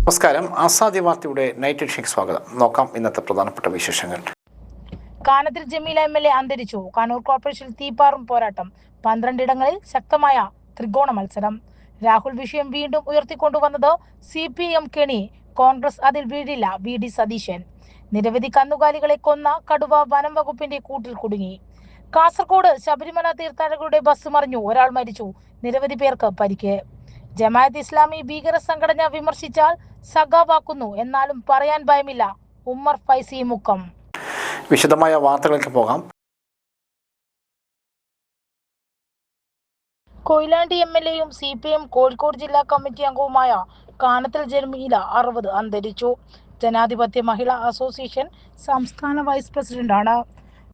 നമസ്കാരം. ആസാദി വാർത്തയുടെ നൈറ്റ് എഡിഷനിലേക്ക് സ്വാഗതം. നോക്കാം ഇന്നത്തെ പ്രധാനപ്പെട്ട വിശേഷങ്ങൾ. കാനത്തിൽ ജമീല MLA അന്തരിച്ചു. കണ്ണൂർ കോർപ്പറേഷനിൽ തീപ്പാറും പോരാട്ടം. 12 ഇടങ്ങളിൽ ശക്തമായ ത്രികോണ മത്സരം. രാഹുൽ വിഷയം വീണ്ടും ഉയർത്തിക്കൊണ്ടുവന്നത് CPM കെണി. കോൺഗ്രസ് അതിൽ വീഴില്ല. VD സതീശൻ. നിരവധി കന്നുകാലികളെ കൊന്ന കടുവ വനം വകുപ്പിന്റെ കൂട്ടിൽ കുടുങ്ങി. കാസർഗോഡ് ശബരിമല തീർത്ഥാടകരുടെ ബസ് മറിഞ്ഞു. ഒരാൾ മരിച്ചു. നിരവധി പേർക്ക് പരിക്ക്. ജമാഅത്ത് ഇസ്ലാമി ഭീകര സംഘടന വിമർശിച്ചാൽ സഖാവാക്കുന്നു. എന്നാലും പറയാൻ ഭയമില്ല. ഉമ്മർ ഫൈസി മുക്കം. വിശദമായ വാർത്തകളിലേക്ക് പോകാം. കൊയിലാണ്ടി MLAയും CPM കോഴിക്കോട് ജില്ലാ കമ്മിറ്റി അംഗവുമായ കാനത്തിൽ ജമീല 60 അന്തരിച്ചു. ജനാധിപത്യ മഹിളാ അസോസിയേഷൻ സംസ്ഥാന വൈസ് പ്രസിഡന്റാണ്.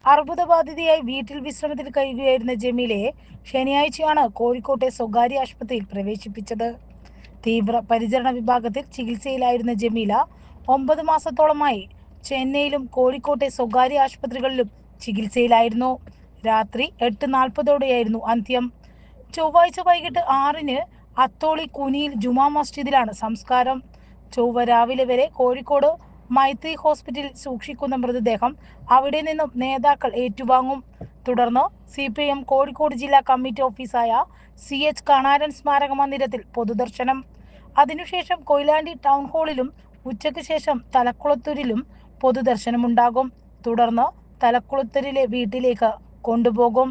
അർബുദബാധിതയായി വീട്ടിൽ വിശ്രമത്തിൽ കഴിയുകയായിരുന്ന ജമീലയെ ശനിയാഴ്ചയാണ് കോഴിക്കോട്ടെ സ്വകാര്യ ആശുപത്രിയിൽ പ്രവേശിപ്പിച്ചത്. തീവ്ര പരിചരണ വിഭാഗത്തിൽ ചികിത്സയിലായിരുന്ന ജമീല 9 മാസത്തോളമായി ചെന്നൈയിലും കോഴിക്കോട്ടെ സ്വകാര്യ ആശുപത്രികളിലും ചികിത്സയിലായിരുന്നു. രാത്രി 8:40ഓടെയായിരുന്നു അന്ത്യം. ചൊവ്വാഴ്ച വൈകിട്ട് 6-ന് അത്തോളി കുനിയിൽ ജുമാ മസ്ജിദിലാണ് സംസ്കാരം. ചൊവ്വ രാവിലെ വരെ കോഴിക്കോട് മൈത്രി ഹോസ്പിറ്റലിൽ സൂക്ഷിക്കുന്ന മൃതദേഹം അവിടെ നിന്നും നേതാക്കൾ ഏറ്റുവാങ്ങും. തുടർന്ന് CPM കോഴിക്കോട് ജില്ലാ കമ്മിറ്റി ഓഫീസായ CH കണാരൻ സ്മാരക മന്ദിരത്തിൽ പൊതുദർശനം. അതിനുശേഷം കൊയിലാണ്ടി ടൗൺ ഹാളിലും ഉച്ചയ്ക്ക് ശേഷം തലക്കുളത്തൂരിലും പൊതുദർശനമുണ്ടാകും. തുടർന്ന് തലക്കുളത്തൂരിലെ വീട്ടിലേക്ക് കൊണ്ടുപോകും.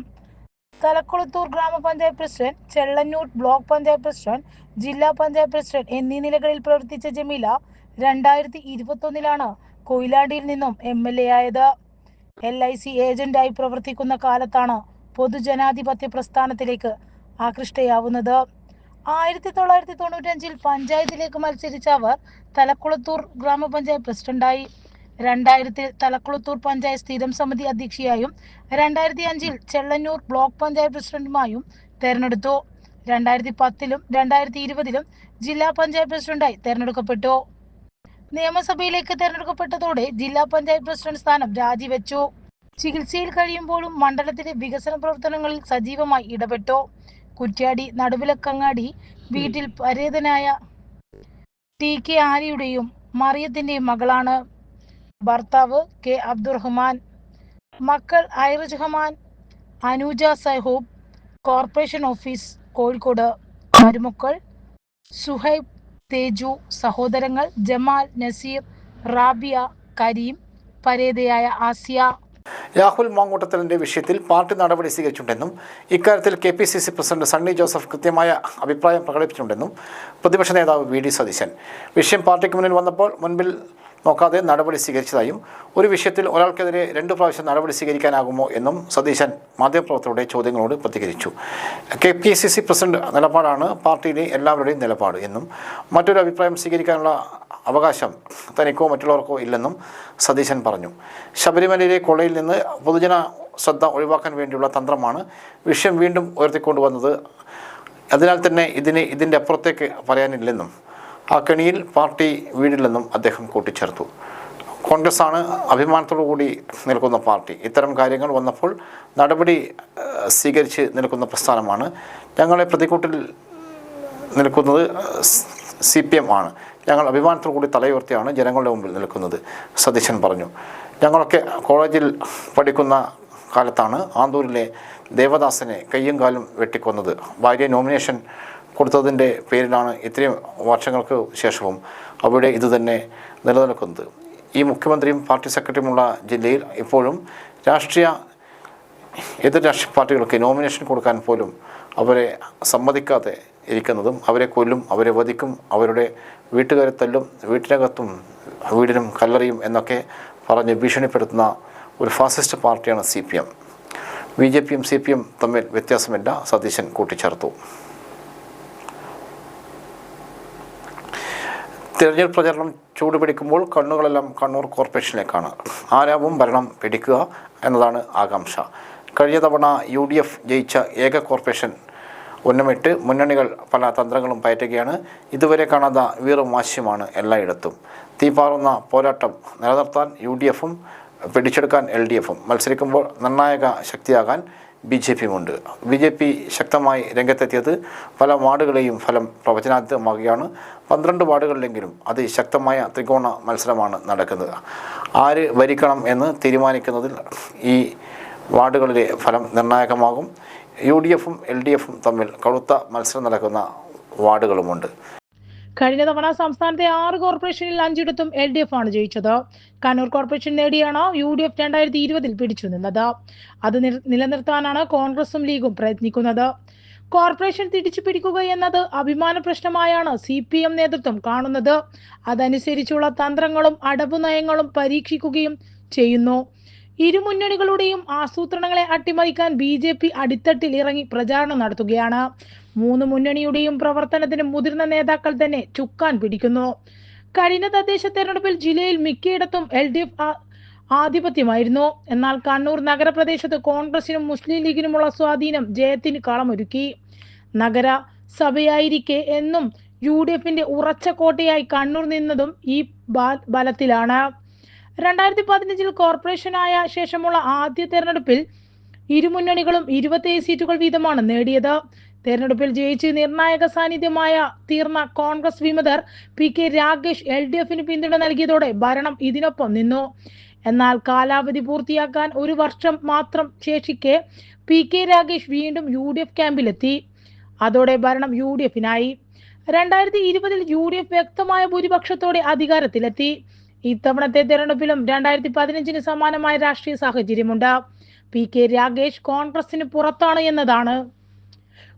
തലക്കുളത്തൂർ ഗ്രാമപഞ്ചായത്ത് പ്രസിഡന്റ്, ചെള്ളന്നൂർ ബ്ലോക്ക് പഞ്ചായത്ത് പ്രസിഡന്റ്, ജില്ലാ പഞ്ചായത്ത് പ്രസിഡന്റ് എന്നീ നിലകളിൽ പ്രവർത്തിച്ച ജമീല 2021-ലാണ് കൊയിലാണ്ടിയിൽ നിന്നും MLA ആയത്. LIC ഏജന്റായി പ്രവർത്തിക്കുന്ന കാലത്താണ് പൊതുജനാധിപത്യ പ്രസ്ഥാനത്തിലേക്ക് ആകൃഷ്ടയാവുന്നത്. 1995-ൽ പഞ്ചായത്തിലേക്ക് മത്സരിച്ച അവർ തലക്കുളത്തൂർ ഗ്രാമപഞ്ചായത്ത് പ്രസിഡന്റായി. 2000-ൽ തലക്കുളത്തൂർ പഞ്ചായത്ത് സ്ഥിരം സമിതി അധ്യക്ഷയായും 2005-ൽ ചെള്ളന്നൂർ ബ്ലോക്ക് പഞ്ചായത്ത് പ്രസിഡന്റുമായും തെരഞ്ഞെടുത്തു. 2010-ലും 2020-ലും ജില്ലാ പഞ്ചായത്ത് പ്രസിഡന്റായി തെരഞ്ഞെടുക്കപ്പെട്ടു. നിയമസഭയിലേക്ക് തെരഞ്ഞെടുക്കപ്പെട്ടതോടെ ജില്ലാ പഞ്ചായത്ത് പ്രസിഡന്റ് സ്ഥാനം രാജിവെച്ചു. ചികിത്സയിൽ കഴിയുമ്പോഴും മണ്ഡലത്തിലെ വികസന പ്രവർത്തനങ്ങളിൽ സജീവമായി ഇടപെട്ടു. കുറ്റ്യാടി നടുവിലക്കങ്ങാടി വീട്ടിൽ പരേതനായ TK ആര്യയുടെയും മറിയത്തിന്റെയും മകളാണ്. ഭർത്താവ് K അബ്ദുറഹ്മാൻ. മക്കൾ ഐറുജ്ഹമാൻ, അനൂജ സഹൂബ്, കോർപ്പറേഷൻ ഓഫീസ് കോഴിക്കോട്. മരുമക്കൾ സുഹൈബ്, തേജു. സഹോദരങ്ങൾ ജമാൽ, നസീർ, റാബിയ, കരീം, പരേതയായ ആസിയ. രാഹുൽ മാങ്കൂട്ടത്തലിന്റെ വിഷയത്തിൽ പാർട്ടി നടപടി സ്വീകരിച്ചിട്ടുണ്ടെന്നും ഇക്കാര്യത്തിൽ KPCC പ്രസിഡന്റ് സണ്ണി ജോസഫ് കൃത്യമായ അഭിപ്രായം പ്രകടിപ്പിച്ചിട്ടുണ്ടെന്നും പ്രതിപക്ഷ നേതാവ് VD സതീശൻ. വിഷയം പാർട്ടിക്ക് മുന്നിൽ വന്നപ്പോൾ മുൻപിൽ നോക്കാതെ നടപടി സ്വീകരിച്ചതായും ഒരു വിഷയത്തിൽ ഒരാൾക്കെതിരെ 2 പ്രാവശ്യം നടപടി സ്വീകരിക്കാനാകുമോ എന്നും സതീശൻ മാധ്യമപ്രവർത്തകരുടെ ചോദ്യങ്ങളോട് പ്രതികരിച്ചു. KPCC പ്രസിഡന്റ് നിലപാടാണ് പാർട്ടിയിലെ എല്ലാവരുടെയും നിലപാട് എന്നും മറ്റൊരു അഭിപ്രായം സ്വീകരിക്കാനുള്ള അവകാശം തനിക്കോ മറ്റുള്ളവർക്കോ ഇല്ലെന്നും സതീശൻ പറഞ്ഞു. ശബരിമലയിലെ കൊള്ളയിൽ നിന്ന് പൊതുജന ശ്രദ്ധ ഒഴിവാക്കാൻ വേണ്ടിയുള്ള തന്ത്രമാണ് വിഷയം വീണ്ടും ഉയർത്തിക്കൊണ്ടുവന്നത്. അതിനാൽ തന്നെ ഇതിൻ്റെ അപ്പുറത്തേക്ക് പറയാനില്ലെന്നും ആ കെണിയിൽ പാർട്ടി വീടില്ലെന്നും അദ്ദേഹം കൂട്ടിച്ചേർത്തു. കോൺഗ്രസ്സാണ് അഭിമാനത്തോടു കൂടി നിൽക്കുന്ന പാർട്ടി. ഇത്തരം കാര്യങ്ങൾ വന്നപ്പോൾ നടപടി സ്വീകരിച്ച് നിൽക്കുന്ന പ്രസ്ഥാനമാണ്. ഞങ്ങളെ പ്രതികൂട്ടിൽ നിൽക്കുന്നത് CPM ആണ്. ഞങ്ങൾ അഭിമാനത്തോടു കൂടി തലയുയർത്തിയാണ് ജനങ്ങളുടെ മുമ്പിൽ നിൽക്കുന്നത്, സതീശൻ പറഞ്ഞു. ഞങ്ങളൊക്കെ കോളേജിൽ പഠിക്കുന്ന കാലത്താണ് ആന്തൂരിലെ ദേവദാസനെ കയ്യും കാലും വെട്ടിക്കൊന്നത്. ഭാര്യ നോമിനേഷൻ കൊടുത്തതിൻ്റെ പേരിലാണ് ഇത്രയും വർഷങ്ങൾക്ക് ശേഷവും അവിടെ ഇതുതന്നെ നിലനിൽക്കുന്നത്. ഈ മുഖ്യമന്ത്രിയും പാർട്ടി സെക്രട്ടറിയുമുള്ള ജില്ലയിൽ ഇപ്പോഴും എതിർ രാഷ്ട്രീയ പാർട്ടികൾക്ക് നോമിനേഷൻ കൊടുക്കാൻ പോലും അവരെ സമ്മതിക്കാതെ ഇരിക്കുന്നതും അവരെ കൊല്ലും, അവരെ വധിക്കും, അവരുടെ വീട്ടുകാരെ തല്ലും, വീട്ടിനകത്തും വീടിനും കല്ലറിയും എന്നൊക്കെ പറഞ്ഞ് ഭീഷണിപ്പെടുത്തുന്ന ഒരു ഫാസിസ്റ്റ് പാർട്ടിയാണ് CPM. BJPയും CPM തമ്മിൽ വ്യത്യാസമില്ല, സതീശൻ കൂട്ടിച്ചേർത്തു. തിരഞ്ഞെടുപ്പ് പ്രചരണം ചൂടുപിടിക്കുമ്പോൾ കണ്ണുകളെല്ലാം കണ്ണൂർ കോർപ്പറേഷനിലേക്കാണ്. ആരാവും ഭരണം പിടിക്കുക എന്നതാണ് ആകാംക്ഷ. കഴിഞ്ഞ തവണ UDF ജയിച്ച ഏക കോർപ്പറേഷൻ ഉന്നമിട്ട് മുന്നണികൾ പല തന്ത്രങ്ങളും പയറ്റുകയാണ്. ഇതുവരെ കാണാത്ത വീറും വാശിയുമാണ് എല്ലായിടത്തും. തീപാറുന്ന പോരാട്ടം നിലനിർത്താൻ UDFും പിടിച്ചെടുക്കാൻ LDFും മത്സരിക്കുമ്പോൾ നിർണായക ശക്തിയാകാൻ BJPയുമുണ്ട്. BJP ശക്തമായി രംഗത്തെത്തിയത് പല വാർഡുകളെയും ഫലം പ്രവചനാതീതമാകുകയാണ്. 12 വാർഡുകളിലെങ്കിലും അതിശക്തമായ ത്രികോണ മത്സരമാണ് നടക്കുന്നത്. ആര് ഭരിക്കണം എന്ന് തീരുമാനിക്കുന്നതിൽ ഈ വാർഡുകളിലെ ഫലം നിർണായകമാകും. UDFും LDFും തമ്മിൽ കടുത്ത മത്സരം നടക്കുന്ന വാർഡുകളുമുണ്ട്. കഴിഞ്ഞ തവണ സംസ്ഥാനത്തെ 6 കോർപ്പറേഷനിൽ 5ഇടത്തും LDF ആണ് ജയിച്ചത്. കണ്ണൂർ കോർപ്പറേഷൻ നേടിയാണ് UDF 2020 പിടിച്ചു നിന്നത്. അത് നിലനിർത്താനാണ് കോൺഗ്രസും ലീഗും പ്രയത്നിക്കുന്നത്. കോർപ്പറേഷൻ തിരിച്ചു പിടിക്കുക എന്നത് അഭിമാന പ്രശ്നമായാണ് CPM നേതൃത്വം കാണുന്നത്. അതനുസരിച്ചുള്ള തന്ത്രങ്ങളും അടവ് നയങ്ങളും പരീക്ഷിക്കുകയും ചെയ്യുന്നു. ഇരുമുന്നണികളുടെയും ആസൂത്രണങ്ങളെ അട്ടിമറിക്കാൻ BJP അടിത്തട്ടിൽ ഇറങ്ങി പ്രചാരണം നടത്തുകയാണ്. 3 മുന്നണിയുടെയും പ്രവർത്തനത്തിന് മുതിർന്ന നേതാക്കൾ തന്നെ ചുക്കാൻ പിടിക്കുന്നു. കഴിഞ്ഞ തദ്ദേശ തെരഞ്ഞെടുപ്പിൽ ജില്ലയിൽ മിക്കയിടത്തും LDF ആധിപത്യമായിരുന്നു. എന്നാൽ കണ്ണൂർ നഗരപ്രദേശത്ത് കോൺഗ്രസിനും മുസ്ലിം ലീഗിനുമുള്ള സ്വാധീനം ജയത്തിന് കളമൊരുക്കി. നഗരസഭയായിരിക്കെ എന്നും UDFന്റെ ഉറച്ച കോട്ടയായി കണ്ണൂർ നിന്നതും ഈ ബലത്തിലാണ്. 2015 കോർപ്പറേഷനായ ശേഷമുള്ള ആദ്യ തെരഞ്ഞെടുപ്പിൽ ഇരുമുന്നണികളും 27 സീറ്റുകൾ വീതമാണ് നേടിയത്. തെരഞ്ഞെടുപ്പിൽ ജയിച്ച് നിർണായക സാന്നിധ്യമായ തീർന്ന കോൺഗ്രസ് വിമതർ PK രാഗേഷ് LDFന് പിന്തുണ നൽകിയതോടെ ഭരണം ഇതിനൊപ്പം നിന്നു. എന്നാൽ കാലാവധി പൂർത്തിയാക്കാൻ 1 വർഷം മാത്രം ശേഷിക്കെ PK രാഗേഷ് വീണ്ടും UDF ക്യാമ്പിലെത്തി. അതോടെ ഭരണം UDFനായി. 2020 UDF വ്യക്തമായ ഭൂരിപക്ഷത്തോടെ അധികാരത്തിലെത്തി. ഇത്തവണത്തെ തെരഞ്ഞെടുപ്പിലും 2015 സമാനമായ രാഷ്ട്രീയ സാഹചര്യമുണ്ട്. PK രാഗേഷ് കോൺഗ്രസിന് പുറത്താണ് എന്നതാണ്.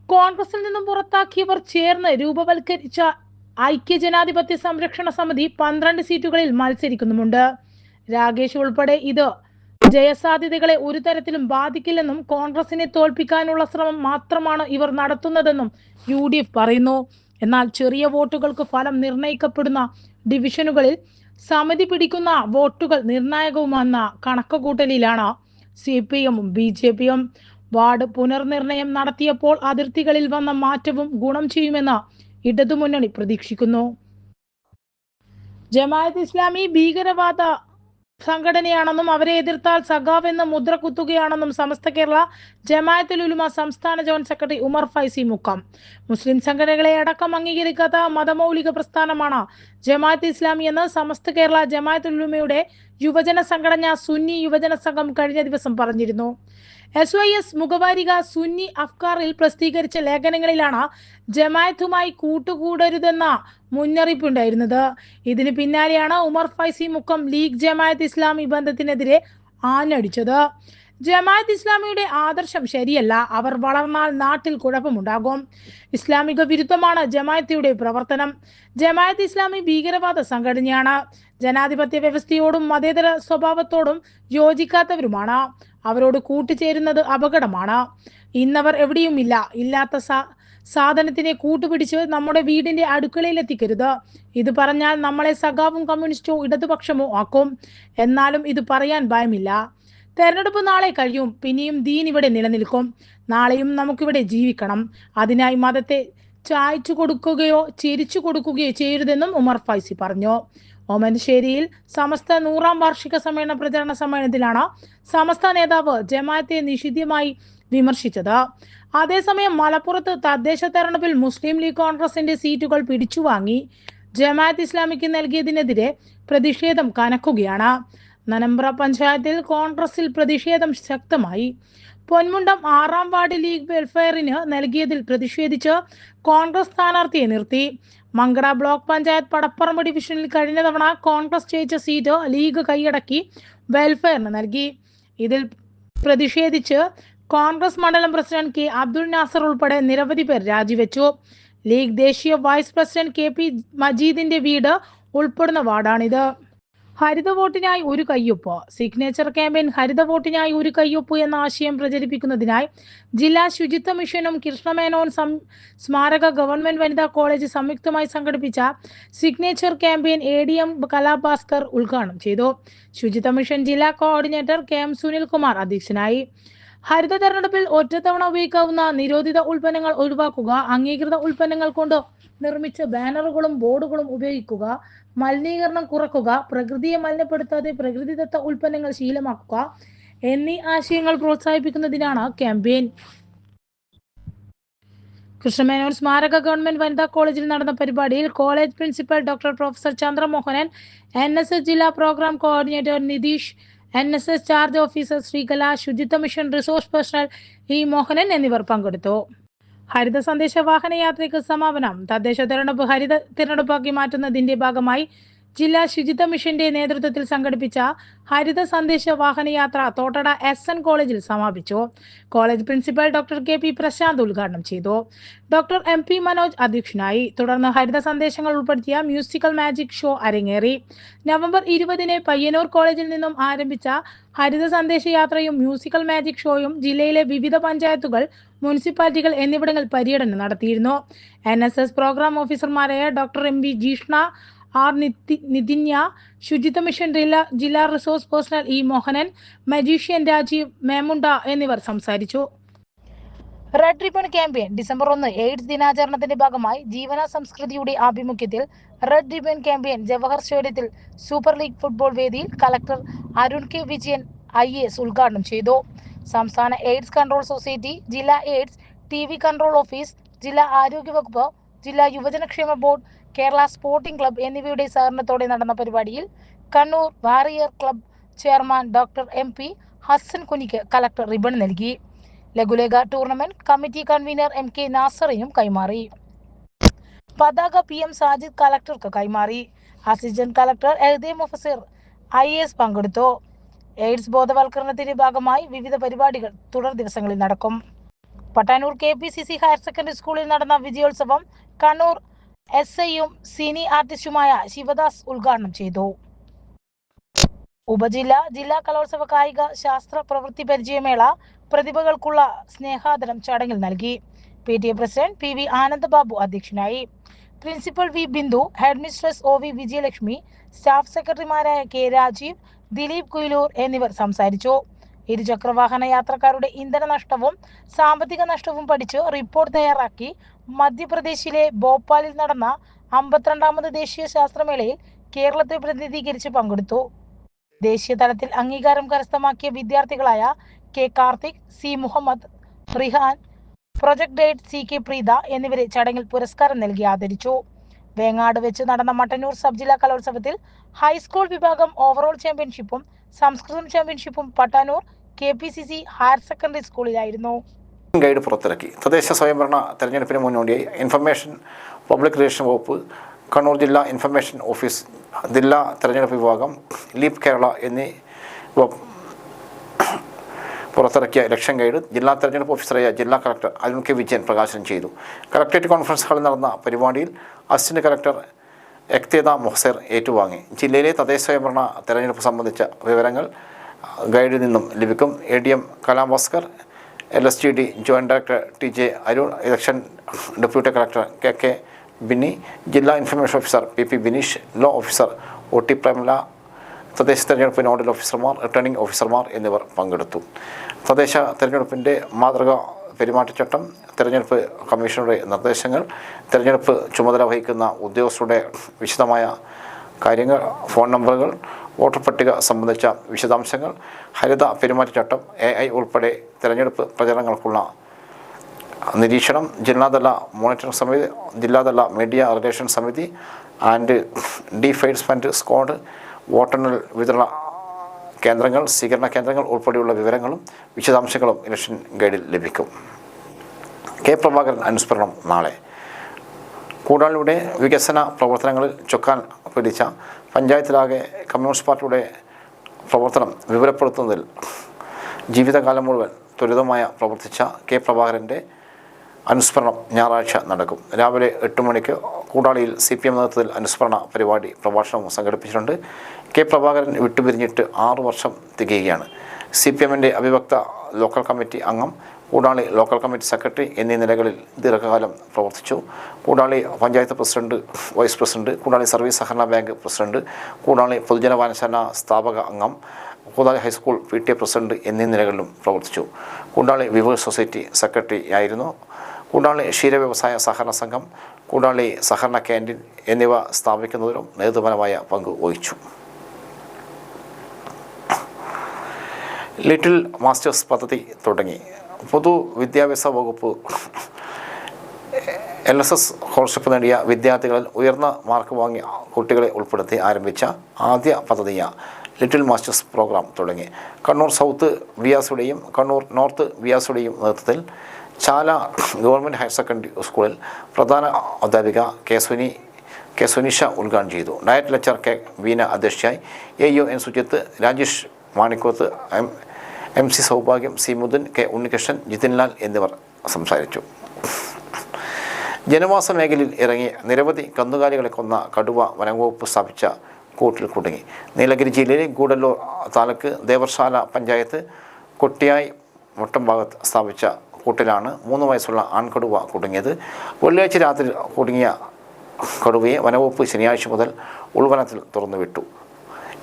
കോൺഗ്രസിൽ നിന്നും പുറത്താക്കിയവർ ചേർന്ന് രൂപവൽക്കരിച്ച ഐക്യജനാധിപത്യ സംരക്ഷണ സമിതി 12 സീറ്റുകളിൽ മത്സരിക്കുന്നുമുണ്ട്. രാഗേഷ് ഉൾപ്പെടെ ഇത് ജയസാധ്യതകളെ ഒരു തരത്തിലും ബാധിക്കില്ലെന്നും കോൺഗ്രസിനെ തോൽപ്പിക്കാനുള്ള ശ്രമം മാത്രമാണ് ഇവർ നടത്തുന്നതെന്നും UDF പറയുന്നു. എന്നാൽ ചെറിയ വോട്ടുകൾക്ക് ഫലം നിർണയിക്കപ്പെടുന്ന ഡിവിഷനുകളിൽ സമിതി പിടിക്കുന്ന വോട്ടുകൾ നിർണായകവുമെന്ന കണക്കുകൂട്ടലിലാണ് CPMും BJPയും. വാർഡ് പുനർനിർണയം നടത്തിയപ്പോൾ അതിർത്തികളിൽ വന്ന മാറ്റവും ഗുണം ചെയ്യുമെന്ന് ഇടതുമുന്നണി പ്രതീക്ഷിക്കുന്നു. ജമാഅത്ത് ഇസ്ലാമി ഭീകരവാദ സംഘടനയാണെന്നും അവരെ എതിർത്താൽ സഖാവ് എന്ന് മുദ്ര കുത്തുകയാണെന്നും സമസ്ത കേരള ജമാഅത്തുൽ ഉലമ സംസ്ഥാന ജോയിന്റ് സെക്രട്ടറി ഉമർ ഫൈസി മുക്കം. മുസ്ലിം സംഘടനകളെ അടക്കം അംഗീകരിക്കാത്ത മതമൗലിക പ്രസ്ഥാനമാണ് ജമാഅത്ത് ഇസ്ലാമി എന്ന് സമസ്ത കേരള ജമാഅത്തുൽ ഉലമയുടെ യുവജന സംഘടന സുന്നി യുവജന സംഘം കഴിഞ്ഞ ദിവസം പറഞ്ഞിരുന്നു. SYS മുഖവാരിക സുന്നി അഫ്കാറിൽ പ്രസിദ്ധീകരിച്ച ലേഖനങ്ങളിലാണ് ജമാഅത്തുമായി കൂട്ടുകൂടരുതെന്ന മുന്നറിയിപ്പുണ്ടായിരുന്നത്. ഇതിന് പിന്നാലെയാണ് ഉമർ ഫൈസി മുക്കം ലീഗ് ജമാഅത്ത് ഇസ്ലാമി ബന്ധത്തിനെതിരെ ആഞ്ഞടിച്ചത്. ജമാഅത്ത് ഇസ്ലാമിയുടെ ആദർശം ശരിയല്ല, അവർ വളർന്നാൽ നാട്ടിൽ കുഴപ്പമുണ്ടാകും. ഇസ്ലാമിക വിരുദ്ധമാണ് ജമാഅത്തിയുടെ പ്രവർത്തനം. ജമാഅത്ത് ഇസ്ലാമി ഭീകരവാദ സംഘടനയാണ്. ജനാധിപത്യ വ്യവസ്ഥയോടും മതേതര സ്വഭാവത്തോടും യോജിക്കാത്തവരുമാണ്. അവരോട് കൂട്ടുചേരുന്നത് അപകടമാണ്. ഇന്നവർ എവിടെയുമില്ല. ഇല്ലാത്ത സാധനത്തിനെ കൂട്ടുപിടിച്ച് നമ്മുടെ വീടിന്റെ അടുക്കളയിൽ എത്തിക്കരുത്. ഇത് പറഞ്ഞാൽ നമ്മളെ സഖാവും കമ്മ്യൂണിസ്റ്റോ ഇടതുപക്ഷമോ ആക്കും. എന്നാലും ഇത് പറയാൻ ഭയമില്ല. തെരഞ്ഞെടുപ്പ് നാളെ കഴിയും. പിന്നെയും ദീൻ ഇവിടെ നിലനിൽക്കും. നാളെയും നമുക്കിവിടെ ജീവിക്കണം. അതിനായി മതത്തെ ചായച്ചു കൊടുക്കുകയോ ചിരിച്ചു കൊടുക്കുകയോ ചെയ്യരുതെന്നും ഉമർ ഫൈസി പറഞ്ഞു. ഓമനശ്ശേരിയിൽ സമസ്ത 100ാം വാർഷിക സമ്മേളന പ്രചരണ സമ്മേളനത്തിലാണ് സമസ്ത നേതാവ് ജമാഅത്തെ നിഷിദ്ധമായി വിമർശിച്ചത്. അതേസമയം മലപ്പുറത്ത് തദ്ദേശ തെരഞ്ഞെടുപ്പിൽ മുസ്ലിം ലീഗ് കോൺഗ്രസിന്റെ സീറ്റുകൾ പിടിച്ചുവാങ്ങി ജമാഅത്ത് ഇസ്ലാമിക്ക് നൽകിയതിനെതിരെ പ്രതിഷേധം കനക്കുകയാണ്. നനമ്പ്ര പഞ്ചായത്തിൽ കോൺഗ്രസിൽ പ്രതിഷേധം ശക്തമായി. പൊന്മുണ്ടം 6ാം വാർഡ് ലീഗ് വെൽഫെയറിന് നൽകിയതിൽ പ്രതിഷേധിച്ച് കോൺഗ്രസ് സ്ഥാനാർത്ഥിയെ നിർത്തി. മങ്കട ബ്ലോക്ക് പഞ്ചായത്ത് പടപ്പറമ്പ് ഡിവിഷനിൽ കഴിഞ്ഞ തവണ കോൺഗ്രസ് ജയിച്ച സീറ്റ് ലീഗ് കൈയടക്കി വെൽഫെയറിന് നൽകി. ഇതിൽ പ്രതിഷേധിച്ച് കോൺഗ്രസ് മണ്ഡലം പ്രസിഡന്റ് K അബ്ദുൽ നാസർ ഉൾപ്പെടെ നിരവധി പേർ രാജിവെച്ചു. ലീഗ് ദേശീയ വൈസ് പ്രസിഡന്റ് KP മജീദിന്റെ വീട് ഉൾപ്പെടുന്ന വാർഡാണിത്. ഹരിത വോട്ടിനായി ഒരു കയ്യൊപ്പ്. സിഗ്നേച്ചർ ക്യാമ്പയിൻ ഹരിത വോട്ടിനായി ഒരു കയ്യൊപ്പ് എന്ന ആശയം പ്രചരിപ്പിക്കുന്നതിനായി ജില്ലാ ശുചിത്വ മിഷനും കൃഷ്ണമേനോൻ സ്മാരക ഗവൺമെന്റ് വനിതാ കോളേജ് സംയുക്തമായി സംഘടിപ്പിച്ച സിഗ്നേച്ചർ ക്യാമ്പയിൻ ADM കലാഭാസ്കർ ഉദ്ഘാടനം ചെയ്തു. ശുചിത്വ മിഷൻ ജില്ലാ കോർഡിനേറ്റർ KM സുനിൽകുമാർ അധ്യക്ഷനായി. ഹരിത തെരഞ്ഞെടുപ്പിൽ ഒറ്റത്തവണ ഉപയോഗിക്കാവുന്ന നിരോധിത ഉൽപ്പന്നങ്ങൾ ഒഴിവാക്കുക, അംഗീകൃത ഉൽപ്പന്നങ്ങൾ കൊണ്ട് നിർമ്മിച്ച ബാനറുകളും ബോർഡുകളും ഉപയോഗിക്കുക, മലിനീകരണം കുറക്കുക, പ്രകൃതിയെ മലിനപ്പെടുത്താതെ പ്രകൃതിദത്ത ഉൽപ്പന്നങ്ങൾ ശീലമാക്കുക എന്നീ ആശയങ്ങൾ പ്രോത്സാഹിപ്പിക്കുന്നതിനാണ് ക്യാമ്പയിൻ. കൃഷ്ണമേനോൻ സ്മാരക ഗവൺമെന്റ് വനിതാ കോളേജിൽ നടന്ന പരിപാടിയിൽ college principal doctor professor Chandramohanan, NSS ജില്ലാ program coordinator Nitish, NSS charge officer Sreekala, ശുചിത്വ മിഷൻ റിസോഴ്സ് പേഴ്സണൽ മോഹനൻ എന്നിവർ പങ്കെടുത്തു. ഹരിത സന്ദേശ വാഹനയാത്രയ്ക്ക് സമാപനം. തദ്ദേശ തിരഞ്ഞെടുപ്പ് ഹരിത തിരഞ്ഞെടുപ്പാക്കി മാറ്റുന്നതിന്റെ ഭാഗമായി ജില്ലാ ശുചിത്വ മിഷന്റെ നേതൃത്വത്തിൽ സംഘടിപ്പിച്ച ഹരിത സന്ദേശ വാഹനയാത്ര തോട്ടട SN കോളേജിൽ സമാപിച്ചു. College principal doctor KP Prashanth ഉദ്ഘാടനം ചെയ്തു. ഡോക്ടർ MP മനോജ് അധ്യക്ഷനായി. തുടർന്ന് ഹരിത സന്ദേശങ്ങൾ ഉൾപ്പെടുത്തിയ മ്യൂസിക്കൽ മാജിക് ഷോ അരങ്ങേറി. നവംബർ 20-ന് പയ്യന്നൂർ കോളേജിൽ നിന്നും ആരംഭിച്ച ഹരിത സന്ദേശ യാത്രയും മ്യൂസിക്കൽ മാജിക് ഷോയും ജില്ലയിലെ വിവിധ പഞ്ചായത്തുകൾ, മുനിസിപ്പാലിറ്റികൾ എന്നിവിടങ്ങളിൽ പര്യടനം നടത്തിയിരുന്നു. NSS പ്രോഗ്രാം ഓഫീസർമാരായ doctor MP Jeeshna, R Nithinya, ശുചിത്വ മിഷൻ ജില്ലാ resource personal Mohanan, magician Rajeev, Memunda എന്നിവർ സംസാരിച്ചു. Red ribbon campaign. December 1 AIDS ദിനാചരണത്തിന്റെ ഭാഗമായി ജീവന സംസ്കൃതിയുടെ ആഭിമുഖ്യത്തിൽ റെഡ് റിബൺ ക്യാമ്പയിൻ ജവഹർ സ്റ്റേഡിയത്തിൽ സൂപ്പർ ലീഗ് ഫുട്ബോൾ വേദിയിൽ collector Arun K. Vijayan IAS ഉദ്ഘാടനം ചെയ്തു. സംസ്ഥാന എയ്ഡ്സ് കൺട്രോൾ സൊസൈറ്റി, ജില്ലാ എയ്ഡ്സ് TV കൺട്രോൾ ഓഫീസ്, ജില്ലാ ആരോഗ്യ വകുപ്പ്, ജില്ലാ യുവജനക്ഷേമ ബോർഡ്, കേരള സ്പോർട്ടിംഗ് ക്ലബ് എന്നിവയുടെ സഹകരണത്തോടെ നടന്ന പരിപാടിയിൽ Kannur warrior club chairman doctor MP Hasan കുനിക്ക് കളക്ടർ റിബൺ നൽകി. ലഘുലേഖ ടൂർണമെന്റ് കമ്മിറ്റി കൺവീനർ MK നാസറിനും കൈമാറി. പതാക PM സാജിദ് കളക്ടർക്ക് കൈമാറി. Assistant collector LD Mufasir IAS പങ്കെടുത്തു. എയ്ഡ്സ് ബോധവൽക്കരണത്തിന്റെ ഭാഗമായി വിവിധ പരിപാടികൾ തുടർ ദിവസങ്ങളിൽ നടക്കും. പട്ടാനൂർ KPCC ഹയർ സെക്കൻഡറി സ്കൂളിൽ നടന്ന വിജയോത്സവം കണ്ണൂർ SIയും സിനി ആർട്ടിസ്റ്റുമായ ശിവദാസ് ഉദ്ഘാടനം ചെയ്തു. ജില്ലാ കലോത്സവ കായിക ശാസ്ത്ര പ്രവൃത്തി പരിചയമേള പ്രതിഭകൾക്കുള്ള സ്നേഹാദരം ചടങ്ങിൽ നൽകി. PTA പ്രസിഡന്റ് PV ആനന്ദബാബു അധ്യക്ഷനായി. Principal V Bindu, head mistress OV Vijayalakshmi, staff സെക്രട്ടറിമാരായ K രാജീവ്, ദിലീപ് കുയിലൂർ എന്നിവർ സംസാരിച്ചു. ഇരുചക്രവാഹന യാത്രക്കാരുടെ ഇന്ധന നഷ്ടവും സാമ്പത്തിക നഷ്ടവും പഠിച്ച് റിപ്പോർട്ട് തയ്യാറാക്കി മധ്യപ്രദേശിലെ ഭോപ്പാലിൽ നടന്ന 52ാമത് ദേശീയ ശാസ്ത്രമേളയിൽ കേരളത്തെ പ്രതിനിധീകരിച്ച് പങ്കെടുത്തു. ദേശീയ തലത്തിൽ അംഗീകാരം കരസ്ഥമാക്കിയ വിദ്യാർത്ഥികളായ K Karthik, C Muhammad, Rihan, project guide CK Preetha എന്നിവരെ ചടങ്ങിൽ പുരസ്കാരം നൽകി ആദരിച്ചു. വേങ്ങാട് വെച്ച് നടന്ന മട്ടന്നൂർ സബ് ജില്ലാ കലോത്സവത്തിൽ ഹൈസ്കൂൾ വിഭാഗം ഓവറോൾ ചാമ്പ്യൻഷിപ്പും സംസ്കൃതം ചാമ്പ്യൻഷിപ്പും പട്ടാനൂർ KPCC ഹയർ സെക്കൻഡറി സ്കൂളിലായിരുന്നു. ഗൈഡ് പുറത്തിറക്കി. തദ്ദേശ സ്വയംഭരണ തെരഞ്ഞെടുപ്പിന് മുന്നോടിയായി ഇൻഫർമേഷൻ പബ്ലിക് റിലേഷൻ വകുപ്പ്, കണ്ണൂർ ജില്ലാ ഇൻഫർമേഷൻ ഓഫീസ്, ജില്ലാ തെരഞ്ഞെടുപ്പ് വിഭാഗം, ലീപ് കേരള എന്നിവ പുറത്തിറക്കിയ ഇലക്ഷൻ ഗൈഡ് ജില്ലാ തെരഞ്ഞെടുപ്പ് ഓഫീസറായ ജില്ലാ കളക്ടർ അരുൺ K. വിജയൻ പ്രകാശനം ചെയ്തു. കളക്ടറേറ്റ് കോൺഫറൻസ് ഹാളിൽ നടന്ന പരിപാടിയിൽ അസിസ്റ്റന്റ് കളക്ടർ എക്തേദ മൊഹസർ ഏറ്റുവാങ്ങി. ജില്ലയിലെ തദ്ദേശ സ്വയംഭരണ തെരഞ്ഞെടുപ്പ് സംബന്ധിച്ച വിവരങ്ങൾ ഗൈഡിൽ നിന്നും ലഭിക്കും. ADM Kalambhaskar, LSTD joint director TJ Arun, election deputy collector KK Binni, ജില്ലാ information officer PP Bineesh, law officer OT Premala, തദ്ദേശ തെരഞ്ഞെടുപ്പ് നോഡൽ ഓഫീസർമാർ, റിട്ടേണിംഗ് ഓഫീസർമാർ എന്നിവർ പങ്കെടുത്തു. തദ്ദേശ തെരഞ്ഞെടുപ്പിൻ്റെ മാതൃക പെരുമാറ്റച്ചട്ടം, തെരഞ്ഞെടുപ്പ് കമ്മീഷനുടെ നിർദ്ദേശങ്ങൾ, തെരഞ്ഞെടുപ്പ് ചുമതല വഹിക്കുന്ന ഉദ്യോഗസ്ഥരുടെ വിശദമായ കാര്യങ്ങൾ, ഫോൺ നമ്പറുകൾ, വോട്ടർ പട്ടിക സംബന്ധിച്ച വിശദാംശങ്ങൾ, ഹരിത പെരുമാറ്റച്ചട്ടം, AI ഉൾപ്പെടെ തെരഞ്ഞെടുപ്പ് പ്രചരണങ്ങൾക്കുള്ള നിരീക്ഷണം, ജില്ലാതല മോണിറ്ററിംഗ് സമിതി, ജില്ലാതല മീഡിയ റിലേഷൻ സമിതി ആൻഡ് ഡിഫൈൻസ്മെൻറ്റ് സ്ക്വാഡ്, വോട്ടെണ്ണൽ വിതരണ കേന്ദ്രങ്ങൾ, സ്വീകരണ കേന്ദ്രങ്ങൾ ഉൾപ്പെടെയുള്ള വിവരങ്ങളും വിശദാംശങ്ങളും ഇലക്ഷൻ ഗൈഡിൽ ലഭിക്കും. K. പ്രഭാകരൻ അനുസ്മരണം നാളെ. കൂടാളിയുടെ വികസന പ്രവർത്തനങ്ങളിൽ ചൊക്കാൻ പിടിച്ച പഞ്ചായത്തിലാകെ കമ്മ്യൂണിസ്റ്റ് പാർട്ടിയുടെ പ്രവർത്തനം വിവരപ്പെടുത്തുന്നതിൽ ജീവിതകാലം മുഴുവൻ ത്വരിതമായ പ്രവർത്തിച്ച K. പ്രഭാകരൻ്റെ അനുസ്മരണം ഞായറാഴ്ച നടക്കും. രാവിലെ 8 മണിക്ക് കൂടാളിയിൽ CPM നേതൃത്വത്തിൽ അനുസ്മരണ പരിപാടി പ്രഭാഷണവും സംഘടിപ്പിച്ചിട്ടുണ്ട്. K. പ്രഭാകരൻ വിട്ടുപിരിഞ്ഞിട്ട് 6 വർഷം തികയുകയാണ്. CPMൻ്റെ അവിഭക്ത ലോക്കൽ കമ്മിറ്റി അംഗം, കൂടാളി ലോക്കൽ കമ്മിറ്റി സെക്രട്ടറി എന്നീ നിലകളിൽ ദീർഘകാലം പ്രവർത്തിച്ചു. Koodali panchayat president, vice president, Koodali service സഹകരണ ബാങ്ക് പ്രസിഡന്റ്, കൂടാളി പൊതുജന വായനശാല സ്ഥാപക അംഗം, കൂടാളി ഹൈസ്കൂൾ PTA പ്രസിഡന്റ് എന്നീ നിലകളിലും പ്രവർത്തിച്ചു. കൂടാളി വിവേഴ്സ് സൊസൈറ്റി സെക്രട്ടറി ആയിരുന്നു. കൂടാളി ക്ഷീര വ്യവസായ സഹകരണ സംഘം, കൂടാളി സഹകരണ ക്യാൻറ്റീൻ എന്നിവ സ്ഥാപിക്കുന്നതിലും നേതൃപരമായ പങ്ക് വഹിച്ചു. ലിറ്റിൽ മാസ്റ്റേഴ്സ് പദ്ധതി തുടങ്ങി. പൊതുവിദ്യാഭ്യാസ വകുപ്പ് LSS സ്കോളർഷിപ്പ് നേടിയ വിദ്യാർത്ഥികളിൽ ഉയർന്ന മാർക്ക് വാങ്ങിയ കുട്ടികളെ ഉൾപ്പെടുത്തി ആരംഭിച്ച ആദ്യ പദ്ധതിയാണ് ലിറ്റിൽ മാസ്റ്റേഴ്സ് പ്രോഗ്രാം തുടങ്ങി. കണ്ണൂർ സൗത്ത് വിയാസുടെയും കണ്ണൂർ നോർത്ത് വിയാസുടെയും നേതൃത്വത്തിൽ ചാല ഗവൺമെൻറ് ഹയർ സെക്കൻഡറി സ്കൂളിൽ പ്രധാന അധ്യാപിക കെ സുനിഷ ഉദ്ഘാടനം ചെയ്തു. ഡയറ്റ് ലെക്ചർ കെ വീന അധ്യക്ഷയായി. AO N Sujith, Rajesh Manikkoth, MC സൗഭാഗ്യം, C മുതൻ, K ഉണ്ണികൃഷ്ണൻ, ജിതിൻലാൽ എന്നിവർ സംസാരിച്ചു. ജനവാസ മേഖലയിൽ ഇറങ്ങി നിരവധി കന്നുകാലികളെ കൊന്ന കടുവ വനംവകുപ്പ് സ്ഥാപിച്ച കൂട്ടിൽ കുടുങ്ങി. നീലഗിരി ജില്ലയിലെ ഗൂഡല്ലൂർ താലൂക്ക് ദേവർശാല പഞ്ചായത്ത് കൊട്ടിയായി മുട്ടം ഭാഗത്ത് സ്ഥാപിച്ച കൂട്ടിലാണ് 3 വയസ്സുള്ള ആൺകടുവ കുടുങ്ങിയത്. വെള്ളിയാഴ്ച രാത്രി കുടുങ്ങിയ കടുവയെ വനവകുപ്പ് ശനിയാഴ്ച മുതൽ ഉൾവനത്തിൽ തുറന്നുവിട്ടു.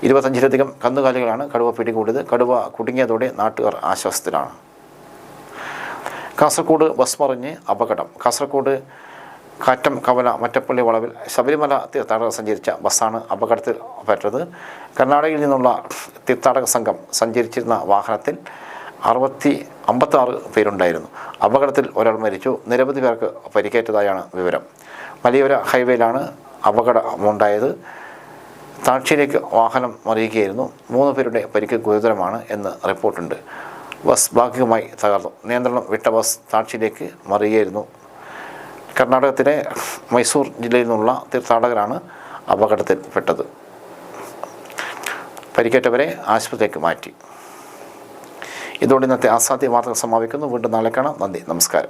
25ലധികം കന്നുകാലികളാണ് കടുവ പിടികൂടിയത്. കടുവ കുടുങ്ങിയതോടെ നാട്ടുകാർ ആശ്വാസത്തിലാണ്. കാസർഗോഡ് ബസ് മറിഞ്ഞ് അപകടം. കാസർഗോഡ് കാറ്റം കവല മറ്റപ്പള്ളി വളവിൽ ശബരിമല തീർത്ഥാടകർ സഞ്ചരിച്ച ബസ്സാണ് അപകടത്തിൽപ്പെട്ടത്. കർണാടകയിൽ നിന്നുള്ള തീർത്ഥാടക സംഘം സഞ്ചരിച്ചിരുന്ന വാഹനത്തിൽ 56 പേരുണ്ടായിരുന്നു. അപകടത്തിൽ ഒരാൾ മരിച്ചു. നിരവധി പേർക്ക് പരിക്കേറ്റതായാണ് വിവരം. മലയോര ഹൈവേയിലാണ് അപകടമുണ്ടായത്. താഴ്ചയിലേക്ക് വാഹനം മറിയുകയായിരുന്നു. 3 പേരുടെ പരിക്ക് ഗുരുതരമാണ് എന്ന് റിപ്പോർട്ടുണ്ട്. ബസ് ഭാഗികമായി തകർന്നു. നിയന്ത്രണം വിട്ട ബസ് താഴ്ചയിലേക്ക് മറിയുകയായിരുന്നു. കർണാടകത്തിലെ മൈസൂർ ജില്ലയിൽ നിന്നുള്ള തീർത്ഥാടകരാണ് അപകടത്തിൽപ്പെട്ടത്. പരിക്കേറ്റവരെ ആശുപത്രിയിലേക്ക് മാറ്റി. ഇതോടെ ഇന്നത്തെ അസാധ്യ വാർത്തകൾ സമാപിക്കുന്നു. വീണ്ടും നാളെ കാണാം. നന്ദി, നമസ്കാരം.